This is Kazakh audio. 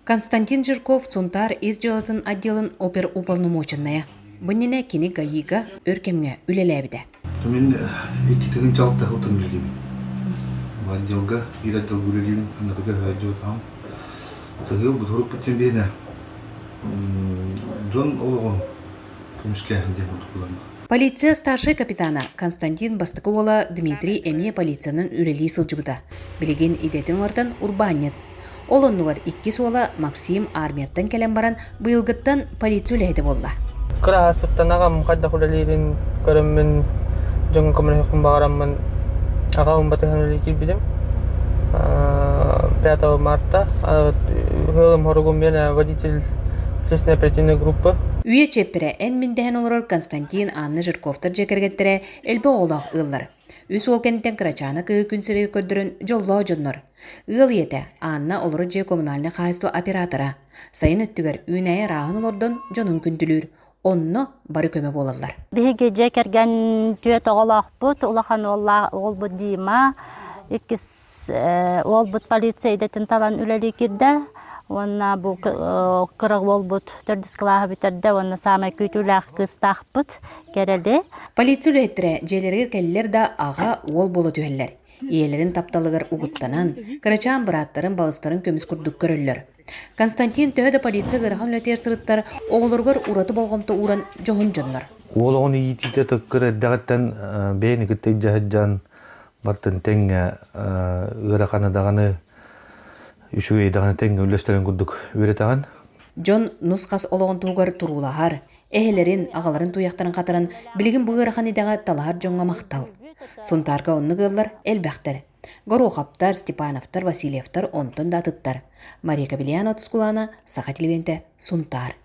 Константин Жирков Сунтар из жылатын отделын оперуполномоченная. Бұннене кені гаига өркемге үлеләбіді. Мен 2 жалта хылтын білгем. Отделга, bir отдел үлелеймін, қандатыға жауытам. Тығыл бұтырып бүттен бейді. Жон олығын күміске әнден ұтқыланды. Полиция старший капитана Константин Бастыковола Дмитрий Эме полицияның үлелей сылжыбыда. Білеген идетін олардан урбанет. Олоннугар 2 сола Максим армияттан келен баран бұйылғыттан полиция үлейді болла. Кыра аспыттан ағам қадда құлалерін көріммін жоңын коммуникақын бағараммын ағауын батыған үлей келбедім. 5 марта ғылым хорығым мен водитель следственной оперативной группы. Үйе чеппірі ән міндеген олар Константин Анны Жирковтар жекергеттірі әлбі олақ ұллар. Үс ол кенттен қырачаны күйі күнсірі көрдірін жоллау жоннор. Үл еті Анна олары же коммунальны қайысту оператора. Сайын өттігер үйнәйі рағын олардан жонын күнділер. Онны бары көмі болалар. Бігі жекерген түйет оғалақ бұд, олақан ол бұд дейма. Ол бұд полиция едетін талан үлелі керді. Онна бұл қырық ол бұд түрдіскілағы бітерді. Онна самай көйтіләқ қыстақ бұд керелі. Полиция үлеттірі желергер кәлілер да аға ол болы түйелер. Иелерін тапталығыр ұғыттанан, қырачан бұраттарын балыстарын көміс күрдік көрілер. Константин төхеді полиция ғырған үлетер сұрыттар оғылырғыр ұраты болғымты ұран жоғын жонлар. Олығын ететі түккір әддіғаттан бейіні күттек жағыджан бартын тәңі ғырақанадағаны үшуге едағаны тәңі үлестерін күрдік өретаған. Жон нұсқас олығын туғыр тұрулағар, әхелерін, ағаларын туяқтарын қатырын білігін бұғырақаны дағы талағар жоңға мақтал. Сунтарға онны ғылар әлбәқтір. Горохаптар, Степановтар, Васильевтар, онтын да атыттар. Мария Кабельян отскулана, Саха телевенте, Сунтар.